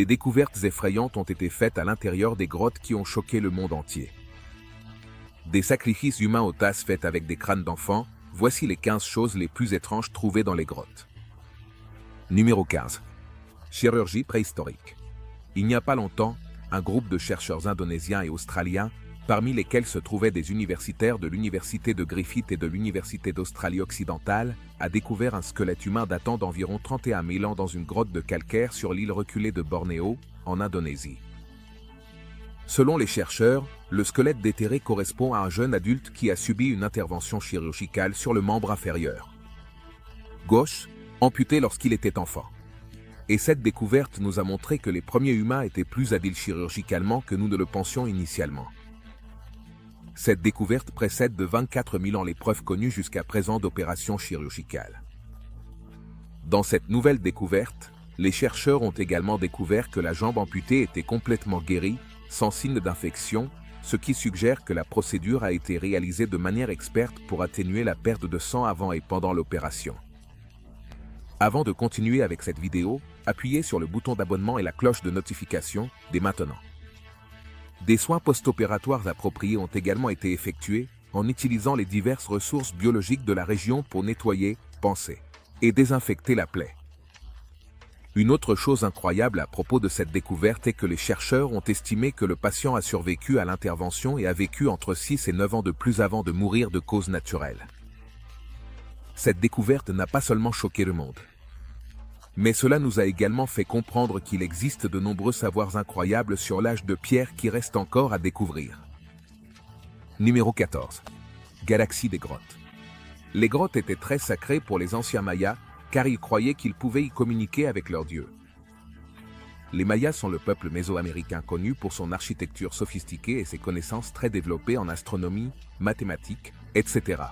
des découvertes effrayantes ont été faites à l'intérieur des grottes qui ont choqué le monde entier. Des sacrifices humains aux tasses faits avec des crânes d'enfants, voici les 15 choses les plus étranges trouvées dans les grottes. Numéro 15. Chirurgie préhistorique. Il n'y a pas longtemps, un groupe de chercheurs indonésiens et australiens, parmi lesquels se trouvaient des universitaires de l'université de Griffith et de l'université d'Australie-Occidentale, a découvert un squelette humain datant d'environ 31 000 ans dans une grotte de calcaire sur l'île reculée de Bornéo, en Indonésie. Selon les chercheurs, le squelette déterré correspond à un jeune adulte qui a subi une intervention chirurgicale sur le membre inférieur gauche, amputé lorsqu'il était enfant. Et cette découverte nous a montré que les premiers humains étaient plus habiles chirurgicalement que nous ne le pensions initialement. Cette découverte précède de 24 000 ans les preuves connues jusqu'à présent d'opérations chirurgicales. Dans cette nouvelle découverte, les chercheurs ont également découvert que la jambe amputée était complètement guérie, sans signe d'infection, ce qui suggère que la procédure a été réalisée de manière experte pour atténuer la perte de sang avant et pendant l'opération. Avant de continuer avec cette vidéo, appuyez sur le bouton d'abonnement et la cloche de notification dès maintenant. Des soins post-opératoires appropriés ont également été effectués en utilisant les diverses ressources biologiques de la région pour nettoyer, panser et désinfecter la plaie. Une autre chose incroyable à propos de cette découverte est que les chercheurs ont estimé que le patient a survécu à l'intervention et a vécu entre 6 et 9 ans de plus avant de mourir de cause naturelle. Cette découverte n'a pas seulement choqué le monde, mais cela nous a également fait comprendre qu'il existe de nombreux savoirs incroyables sur l'âge de pierre qui restent encore à découvrir. Numéro 14. Galaxie des grottes. Les grottes étaient très sacrées pour les anciens Mayas, car ils croyaient qu'ils pouvaient y communiquer avec leur dieu. Les Mayas sont le peuple mésoaméricain connu pour son architecture sophistiquée et ses connaissances très développées en astronomie, mathématiques, etc.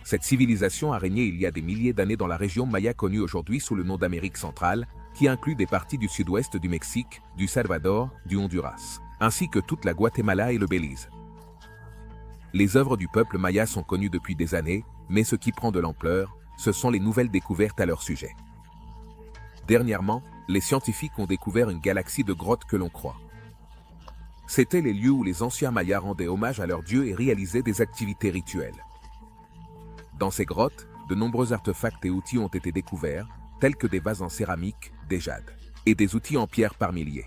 Cette civilisation a régné il y a des milliers d'années dans la région maya connue aujourd'hui sous le nom d'Amérique centrale, qui inclut des parties du sud-ouest du Mexique, du Salvador, du Honduras, ainsi que toute la Guatemala et le Belize. Les œuvres du peuple maya sont connues depuis des années, mais ce qui prend de l'ampleur, ce sont les nouvelles découvertes à leur sujet. Dernièrement, les scientifiques ont découvert une galaxie de grottes que l'on croit. C'étaient les lieux où les anciens mayas rendaient hommage à leur dieu et réalisaient des activités rituelles. Dans ces grottes, de nombreux artefacts et outils ont été découverts, tels que des vases en céramique, des jades, et des outils en pierre par milliers.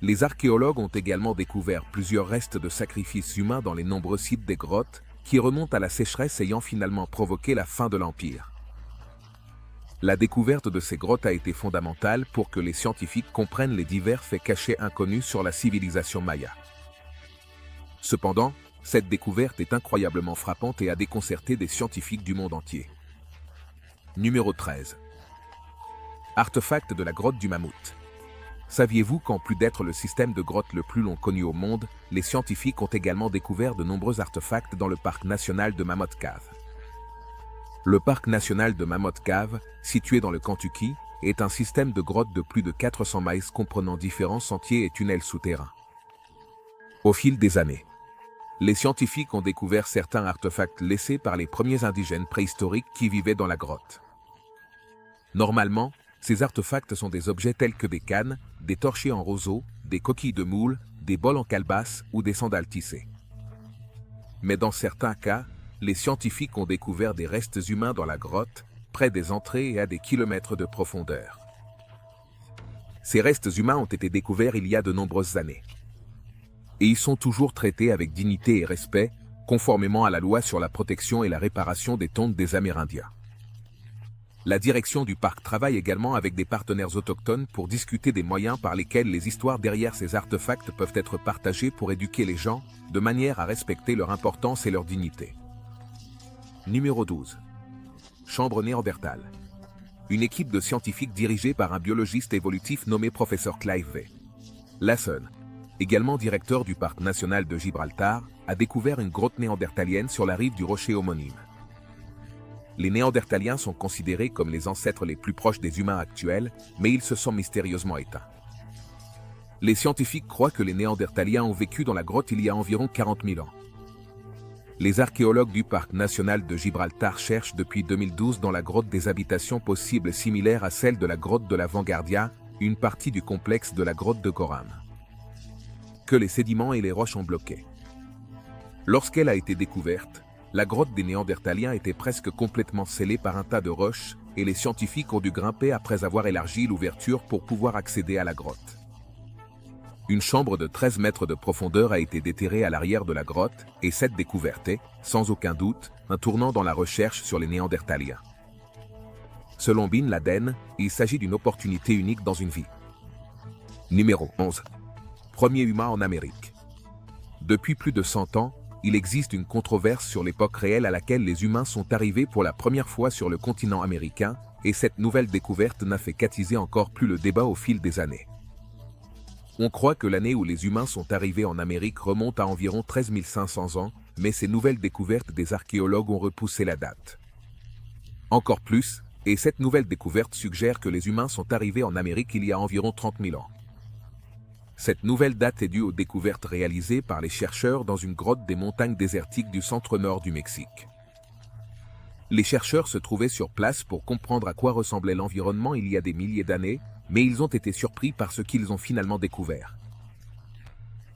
Les archéologues ont également découvert plusieurs restes de sacrifices humains dans les nombreux sites des grottes, qui remontent à la sécheresse ayant finalement provoqué la fin de l'Empire. La découverte de ces grottes a été fondamentale pour que les scientifiques comprennent les divers faits cachés inconnus sur la civilisation maya. Cependant, cette découverte est incroyablement frappante et a déconcerté des scientifiques du monde entier. Numéro 13. Artefact de la grotte du Mammouth. Saviez-vous qu'en plus d'être le système de grottes le plus long connu au monde, les scientifiques ont également découvert de nombreux artefacts dans le parc national de Mammoth Cave. Le parc national de Mammoth Cave, situé dans le Kentucky, est un système de grottes de plus de 400 miles comprenant différents sentiers et tunnels souterrains. Au fil des années, les scientifiques ont découvert certains artefacts laissés par les premiers indigènes préhistoriques qui vivaient dans la grotte. Normalement, ces artefacts sont des objets tels que des cannes, des torchers en roseau, des coquilles de moule, des bols en calebasse ou des sandales tissées. Mais dans certains cas, les scientifiques ont découvert des restes humains dans la grotte, près des entrées et à des kilomètres de profondeur. Ces restes humains ont été découverts il y a de nombreuses années. Et ils sont toujours traités avec dignité et respect, conformément à la loi sur la protection et la réparation des tombes des Amérindiens. La direction du parc travaille également avec des partenaires autochtones pour discuter des moyens par lesquels les histoires derrière ces artefacts peuvent être partagées pour éduquer les gens, de manière à respecter leur importance et leur dignité. Numéro 12. Chambre Néandertal. Une équipe de scientifiques dirigée par un biologiste évolutif nommé professeur Clive V. Lawson, également directeur du parc national de Gibraltar, a découvert une grotte néandertalienne sur la rive du rocher homonyme. Les Néandertaliens sont considérés comme les ancêtres les plus proches des humains actuels, mais ils se sont mystérieusement éteints. Les scientifiques croient que les Néandertaliens ont vécu dans la grotte il y a environ 40 000 ans. Les archéologues du parc national de Gibraltar cherchent depuis 2012 dans la grotte des habitations possibles similaires à celles de la grotte de la Vanguardia, une partie du complexe de la grotte de Goram, que les sédiments et les roches ont bloqué. Lorsqu'elle a été découverte, la grotte des Néandertaliens était presque complètement scellée par un tas de roches, et les scientifiques ont dû grimper après avoir élargi l'ouverture pour pouvoir accéder à la grotte. Une chambre de 13 mètres de profondeur a été déterrée à l'arrière de la grotte, et cette découverte est, sans aucun doute, un tournant dans la recherche sur les Néandertaliens. Selon Bin Laden, il s'agit d'une opportunité unique dans une vie. Numéro 11. Premier humain en Amérique. Depuis plus de 100 ans, il existe une controverse sur l'époque réelle à laquelle les humains sont arrivés pour la première fois sur le continent américain, et cette nouvelle découverte n'a fait qu'attiser encore plus le débat au fil des années. On croit que l'année où les humains sont arrivés en Amérique remonte à environ 13 500 ans, mais ces nouvelles découvertes des archéologues ont repoussé la date. Encore plus, et cette nouvelle découverte suggère que les humains sont arrivés en Amérique il y a environ 30 000 ans. Cette nouvelle date est due aux découvertes réalisées par les chercheurs dans une grotte des montagnes désertiques du centre-nord du Mexique. Les chercheurs se trouvaient sur place pour comprendre à quoi ressemblait l'environnement il y a des milliers d'années, mais ils ont été surpris par ce qu'ils ont finalement découvert.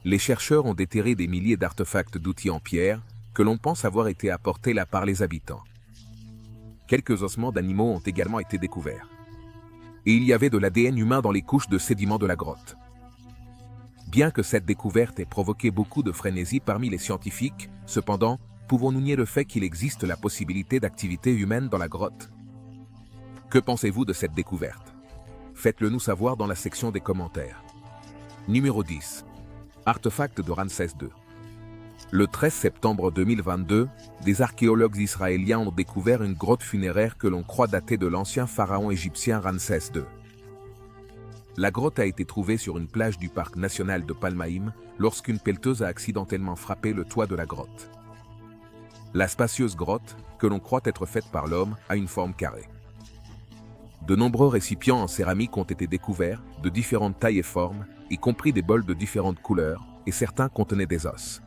Les chercheurs ont déterré des milliers d'artefacts d'outils en pierre, que l'on pense avoir été apportés là par les habitants. Quelques ossements d'animaux ont également été découverts. Et il y avait de l'ADN humain dans les couches de sédiments de la grotte. Bien que cette découverte ait provoqué beaucoup de frénésie parmi les scientifiques, cependant, pouvons-nous nier le fait qu'il existe la possibilité d'activité humaine dans la grotte? Que pensez-vous de cette découverte? Faites-le nous savoir dans la section des commentaires. Numéro 10. Artefact de Ramsès II. Le 13 septembre 2022, des archéologues israéliens ont découvert une grotte funéraire que l'on croit dater de l'ancien pharaon égyptien Ramsès II. La grotte a été trouvée sur une plage du parc national de Palmaïm lorsqu'une pelleteuse a accidentellement frappé le toit de la grotte. La spacieuse grotte, que l'on croit être faite par l'homme, a une forme carrée. De nombreux récipients en céramique ont été découverts, de différentes tailles et formes, y compris des bols de différentes couleurs, et certains contenaient des os.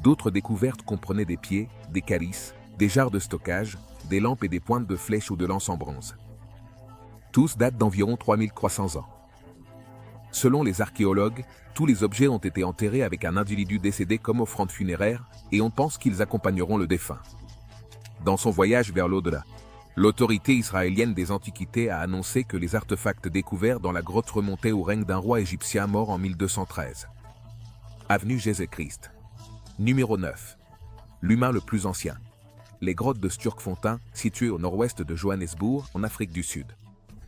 D'autres découvertes comprenaient des pieds, des calices, des jarres de stockage, des lampes et des pointes de flèches ou de lances en bronze. Tous datent d'environ 3300 ans. Selon les archéologues, tous les objets ont été enterrés avec un individu décédé comme offrande funéraire, et on pense qu'ils accompagneront le défunt. Dans son voyage vers l'au-delà, l'autorité israélienne des Antiquités a annoncé que les artefacts découverts dans la grotte remontaient au règne d'un roi égyptien mort en 1213. Avenue Jésus-Christ. Numéro 9. L'humain le plus ancien. Les grottes de Sturkfontein, situées au nord-ouest de Johannesburg, en Afrique du Sud.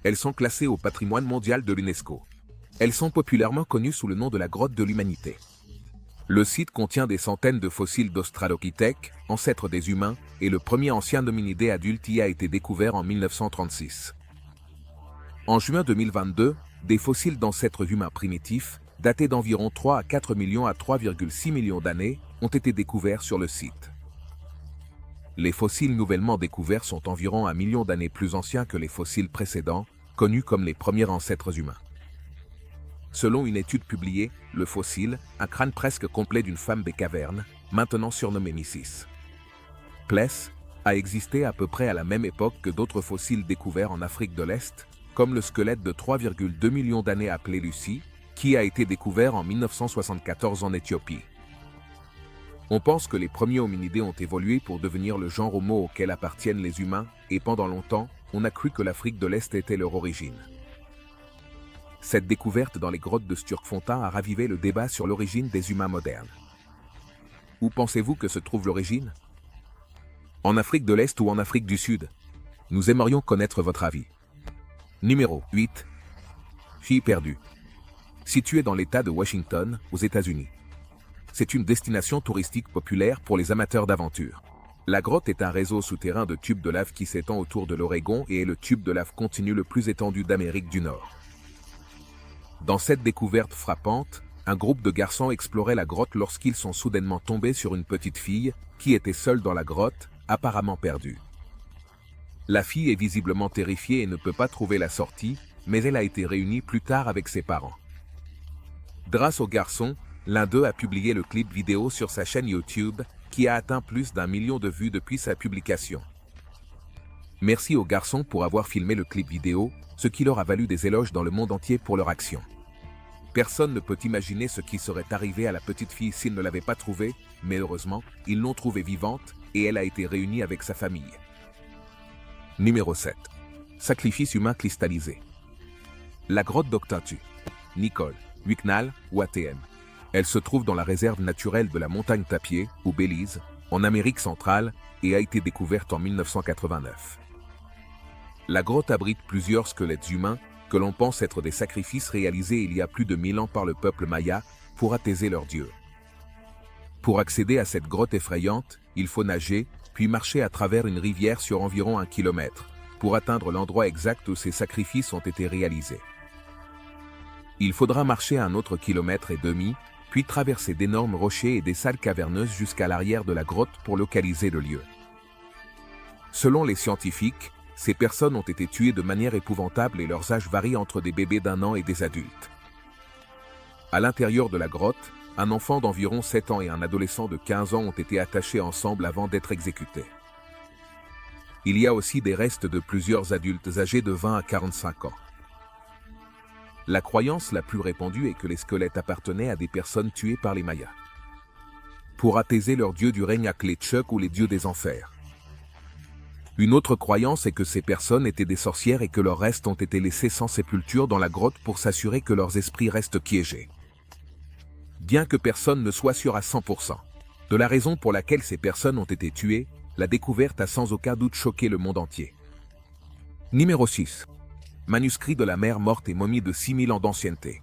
Elles sont classées au patrimoine mondial de l'UNESCO. Elles sont populairement connues sous le nom de la grotte de l'humanité. Le site contient des centaines de fossiles d'Australopithèque, ancêtres des humains, et le premier ancien hominidé adulte y a été découvert en 1936. En juin 2022, des fossiles d'ancêtres humains primitifs, datés d'environ 3 à 4 millions à 3,6 millions d'années, ont été découverts sur le site. Les fossiles nouvellement découverts sont environ 1 million d'années plus anciens que les fossiles précédents, connus comme les premiers ancêtres humains. Selon une étude publiée, le fossile, un crâne presque complet d'une femme des cavernes, maintenant surnommé Missis Pless, a existé à peu près à la même époque que d'autres fossiles découverts en Afrique de l'Est, comme le squelette de 3,2 millions d'années appelé Lucie, qui a été découvert en 1974 en Éthiopie. On pense que les premiers hominidés ont évolué pour devenir le genre Homo auquel appartiennent les humains, et pendant longtemps, on a cru que l'Afrique de l'Est était leur origine. Cette découverte dans les grottes de Sturkfontein a ravivé le débat sur l'origine des humains modernes. Où pensez-vous que se trouve l'origine? En Afrique de l'Est ou en Afrique du Sud? Nous aimerions connaître votre avis. Numéro 8. Fille perdue. Située dans l'État de Washington, aux États-Unis. C'est une destination touristique populaire pour les amateurs d'aventure. La grotte est un réseau souterrain de tubes de lave qui s'étend autour de l'Oregon et est le tube de lave continu le plus étendu d'Amérique du Nord. Dans cette découverte frappante, un groupe de garçons explorait la grotte lorsqu'ils sont soudainement tombés sur une petite fille qui était seule dans la grotte, apparemment perdue. La fille est visiblement terrifiée et ne peut pas trouver la sortie, mais elle a été réunie plus tard avec ses parents. Grâce aux garçons, l'un d'eux a publié le clip vidéo sur sa chaîne YouTube, qui a atteint plus d'1 million de vues depuis sa publication. Merci aux garçons pour avoir filmé le clip vidéo, ce qui leur a valu des éloges dans le monde entier pour leur action. Personne ne peut imaginer ce qui serait arrivé à la petite fille s'ils ne l'avaient pas trouvée, mais heureusement, ils l'ont trouvée vivante et elle a été réunie avec sa famille. Numéro 7. Sacrifice humain cristallisé. La grotte d'Octintu. Nicole, Hucknall ou ATM. Elle se trouve dans la réserve naturelle de la montagne Tapier, au Belize, en Amérique centrale, et a été découverte en 1989. La grotte abrite plusieurs squelettes humains que l'on pense être des sacrifices réalisés il y a plus de 1000 ans par le peuple maya pour apaiser leur dieu. Pour accéder à cette grotte effrayante, il faut nager, puis marcher à travers une rivière sur environ 1 kilomètre, pour atteindre l'endroit exact où ces sacrifices ont été réalisés. Il faudra marcher 1,5 kilomètre, puis traverser d'énormes rochers et des salles caverneuses jusqu'à l'arrière de la grotte pour localiser le lieu. Selon les scientifiques, ces personnes ont été tuées de manière épouvantable et leurs âges varient entre des bébés d'1 an et des adultes. À l'intérieur de la grotte, un enfant d'environ 7 ans et un adolescent de 15 ans ont été attachés ensemble avant d'être exécutés. Il y a aussi des restes de plusieurs adultes âgés de 20 à 45 ans. La croyance la plus répandue est que les squelettes appartenaient à des personnes tuées par les Mayas pour apaiser leur dieu du règne Akletchuk ou les dieux des enfers. Une autre croyance est que ces personnes étaient des sorcières et que leurs restes ont été laissés sans sépulture dans la grotte pour s'assurer que leurs esprits restent piégés. Bien que personne ne soit sûr à 100% de la raison pour laquelle ces personnes ont été tuées, la découverte a sans aucun doute choqué le monde entier. Numéro 6. Manuscrit de la mer morte et momie de 6000 ans d'ancienneté.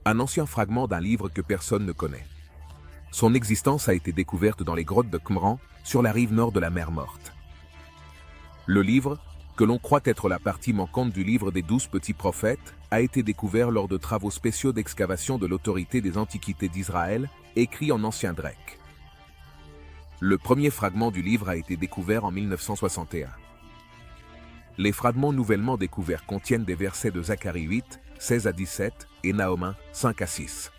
Un ancien fragment d'un livre que personne ne connaît. Son existence a été découverte dans les grottes de Qumran, sur la rive nord de la mer morte. Le livre, que l'on croit être la partie manquante du livre des 12 petits prophètes, a été découvert lors de travaux spéciaux d'excavation de l'autorité des antiquités d'Israël, écrit en ancien grec. Le premier fragment du livre a été découvert en 1961. Les fragments nouvellement découverts contiennent des versets de Zacharie 8, 16 à 17 et Nahum 1, 5 à 6.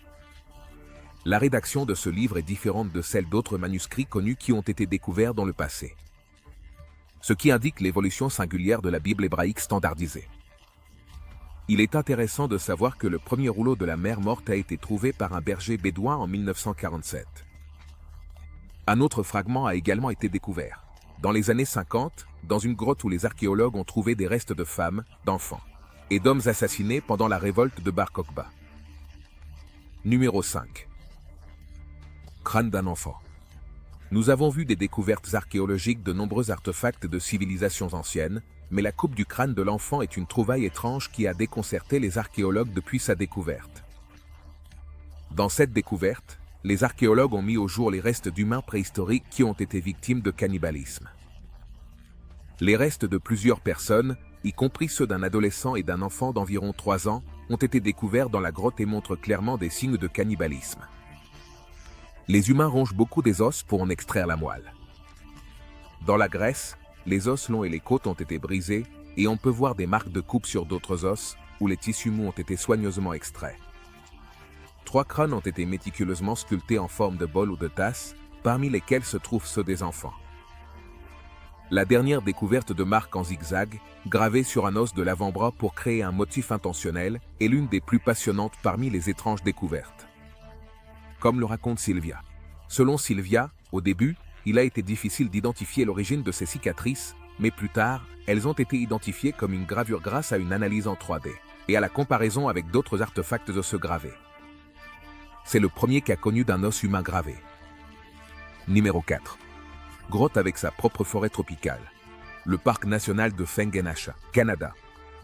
La rédaction de ce livre est différente de celle d'autres manuscrits connus qui ont été découverts dans le passé, ce qui indique l'évolution singulière de la Bible hébraïque standardisée. Il est intéressant de savoir que le premier rouleau de la mer morte a été trouvé par un berger bédouin en 1947. Un autre fragment a également été découvert, dans les années 50, dans une grotte où les archéologues ont trouvé des restes de femmes, d'enfants et d'hommes assassinés pendant la révolte de Bar Kokhba. Numéro 5. Crâne d'un enfant. Nous avons vu des découvertes archéologiques de nombreux artefacts de civilisations anciennes, mais la coupe du crâne de l'enfant est une trouvaille étrange qui a déconcerté les archéologues depuis sa découverte. Dans cette découverte, les archéologues ont mis au jour les restes d'humains préhistoriques qui ont été victimes de cannibalisme. Les restes de plusieurs personnes, y compris ceux d'un adolescent et d'un enfant d'environ 3 ans, ont été découverts dans la grotte et montrent clairement des signes de cannibalisme. Les humains rongent beaucoup des os pour en extraire la moelle. Dans la graisse, les os longs et les côtes ont été brisés et on peut voir des marques de coupe sur d'autres os où les tissus mous ont été soigneusement extraits. 3 crânes ont été méticuleusement sculptés en forme de bol ou de tasse, parmi lesquels se trouvent ceux des enfants. La dernière découverte de marques en zigzag, gravées sur un os de l'avant-bras pour créer un motif intentionnel, est l'une des plus passionnantes parmi les étranges découvertes. Comme le raconte Sylvia. Selon Sylvia, au début, il a été difficile d'identifier l'origine de ces cicatrices, mais plus tard, elles ont été identifiées comme une gravure grâce à une analyse en 3D et à la comparaison avec d'autres artefacts osseux gravés. C'est le premier cas connu d'un os humain gravé. Numéro 4. Grotte avec sa propre forêt tropicale. Le parc national de Pheng-Enasha, Canada.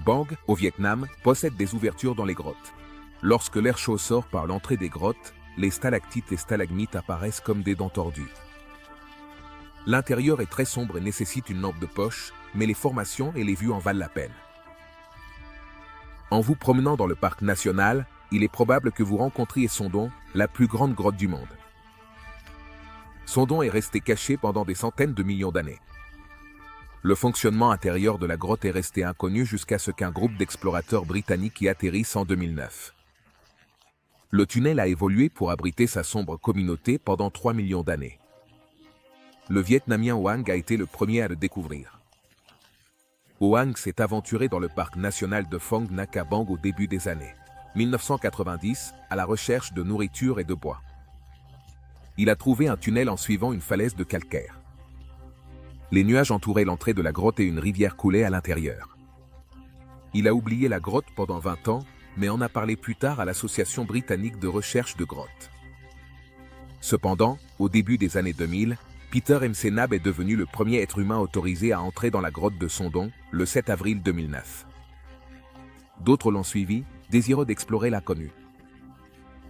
Bang, au Vietnam, possède des ouvertures dans les grottes. Lorsque l'air chaud sort par l'entrée des grottes, les stalactites et stalagmites apparaissent comme des dents tordues. L'intérieur est très sombre et nécessite une lampe de poche, mais les formations et les vues en valent la peine. En vous promenant dans le parc national, il est probable que vous rencontriez Sondon, la plus grande grotte du monde. Sondon est resté caché pendant des centaines de millions d'années. Le fonctionnement intérieur de la grotte est resté inconnu jusqu'à ce qu'un groupe d'explorateurs britanniques y atterrisse en 2009. Le tunnel a évolué pour abriter sa sombre communauté pendant 3 millions d'années. le Vietnamien Hoang a été le premier à le découvrir. Hoang s'est aventuré dans le parc national de Phong Nha Bang au début des années 1990 à la recherche de nourriture et de bois. Il a trouvé un tunnel en suivant une falaise de calcaire. Les nuages entouraient l'entrée de la grotte et une rivière coulait à l'intérieur. Il a oublié la grotte pendant 20 ans, mais en a parlé plus tard à l'Association britannique de recherche de grottes. Cependant, au début des années 2000, Peter Msenab est devenu le premier être humain autorisé à entrer dans la grotte de Sondon, le 7 avril 2009. D'autres l'ont suivi, désireux d'explorer l'inconnu.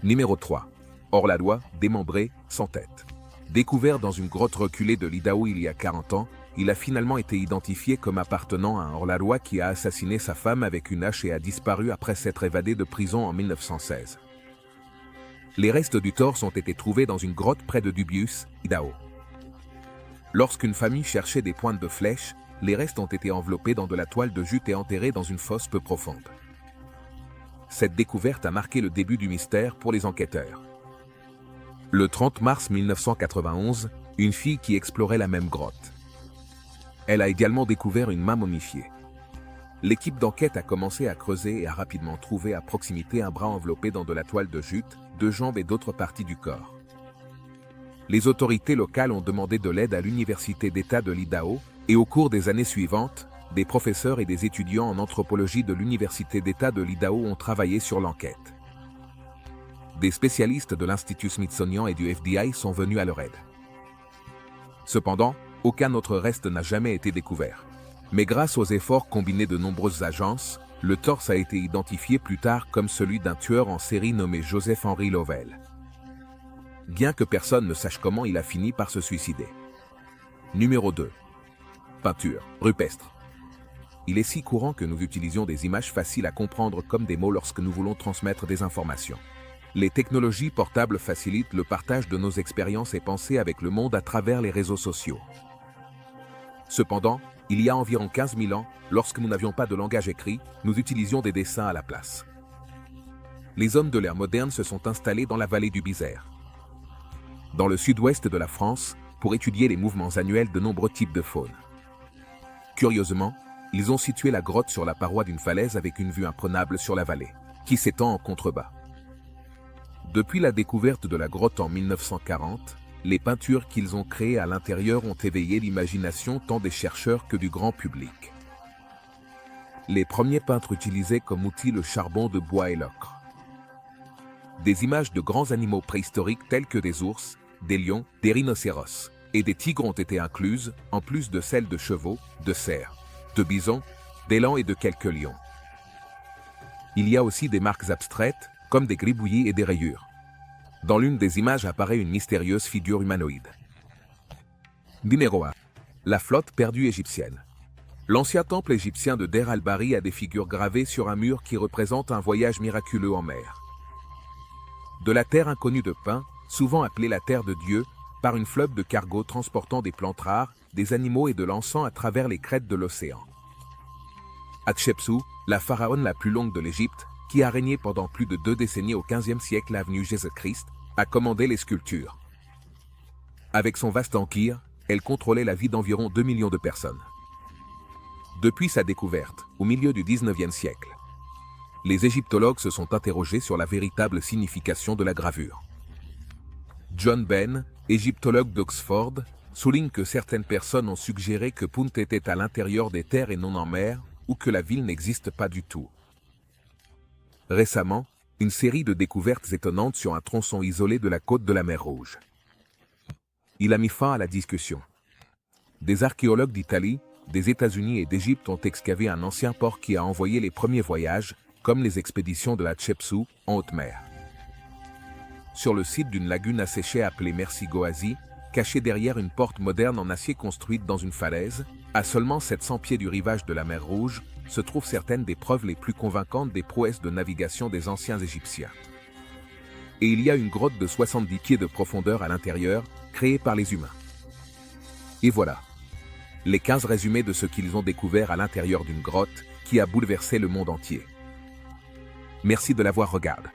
Numéro 3. Hors-la-loi, démembré, sans tête. Découvert dans une grotte reculée de l'Idaho il y a 40 ans, il a finalement été identifié comme appartenant à un hors-la-loi qui a assassiné sa femme avec une hache et a disparu après s'être évadé de prison en 1916. Les restes du torse ont été trouvés dans une grotte près de Dubious, Idaho. Lorsqu'une famille cherchait des pointes de flèches, les restes ont été enveloppés dans de la toile de jute et enterrés dans une fosse peu profonde. Cette découverte a marqué le début du mystère pour les enquêteurs. Le 30 mars 1991, une fille qui explorait la même grotte. Elle a également découvert une main momifiée. L'équipe d'enquête a commencé à creuser et a rapidement trouvé à proximité un bras enveloppé dans de la toile de jute, 2 jambes et d'autres parties du corps. Les autorités locales ont demandé de l'aide à l'Université d'État de l'Idaho, et au cours des années suivantes, des professeurs et des étudiants en anthropologie de l'Université d'État de l'Idaho ont travaillé sur l'enquête. Des spécialistes de l'Institut Smithsonian et du FBI sont venus à leur aide. Cependant, aucun autre reste n'a jamais été découvert. Mais grâce aux efforts combinés de nombreuses agences, le torse a été identifié plus tard comme celui d'un tueur en série nommé Joseph Henry Lovell. Bien que personne ne sache comment il a fini par se suicider. Numéro 2. Peinture rupestre. Il est si courant que nous utilisions des images faciles à comprendre comme des mots lorsque nous voulons transmettre des informations. Les technologies portables facilitent le partage de nos expériences et pensées avec le monde à travers les réseaux sociaux. Cependant, il y a environ 15 000 ans, lorsque nous n'avions pas de langage écrit, nous utilisions des dessins à la place. Les hommes de l'ère moderne se sont installés dans la vallée du Bizère, dans le sud-ouest de la France, pour étudier les mouvements annuels de nombreux types de faune. Curieusement, ils ont situé la grotte sur la paroi d'une falaise avec une vue imprenable sur la vallée, qui s'étend en contrebas. Depuis la découverte de la grotte en 1940, les peintures qu'ils ont créées à l'intérieur ont éveillé l'imagination tant des chercheurs que du grand public. Les premiers peintres utilisaient comme outil le charbon de bois et l'ocre. Des images de grands animaux préhistoriques tels que des ours, des lions, des rhinocéros et des tigres ont été incluses, en plus de celles de chevaux, de cerfs, de bisons, d'élans et de quelques lions. Il y a aussi des marques abstraites, comme des gribouillis et des rayures. Dans l'une des images apparaît une mystérieuse figure humanoïde. Numéro 1. La flotte perdue égyptienne. L'ancien temple égyptien de Der al-Bahri a des figures gravées sur un mur qui représentent un voyage miraculeux en mer. De la terre inconnue de pain, souvent appelée la terre de Dieu, par une flotte de cargos transportant des plantes rares, des animaux et de l'encens à travers les crêtes de l'océan. Hatshepsut, la pharaon la plus longue de l'Égypte, qui a régné pendant plus de 2 décennies au XVe siècle avenue Jésus-Christ, a commandé les sculptures. Avec son vaste empire, elle contrôlait la vie d'environ 2 millions de personnes. Depuis sa découverte, au milieu du XIXe siècle, les égyptologues se sont interrogés sur la véritable signification de la gravure. John Ben, égyptologue d'Oxford, souligne que certaines personnes ont suggéré que Punt était à l'intérieur des terres et non en mer, ou que la ville n'existe pas du tout. Récemment, une série de découvertes étonnantes sur un tronçon isolé de la côte de la mer Rouge. Il a mis fin à la discussion. Des archéologues d'Italie, des États-Unis et d'Égypte ont excavé un ancien port qui a envoyé les premiers voyages, comme les expéditions de la Hatshepsut, en haute mer. Sur le site d'une lagune asséchée appelée Mersigoasi, cachée derrière une porte moderne en acier construite dans une falaise, à seulement 700 pieds du rivage de la mer Rouge, se trouvent certaines des preuves les plus convaincantes des prouesses de navigation des anciens Égyptiens. Et il y a une grotte de 70 pieds de profondeur à l'intérieur, créée par les humains. Et voilà, les 15 résumés de ce qu'ils ont découvert à l'intérieur d'une grotte qui a bouleversé le monde entier. Merci de l'avoir regardé.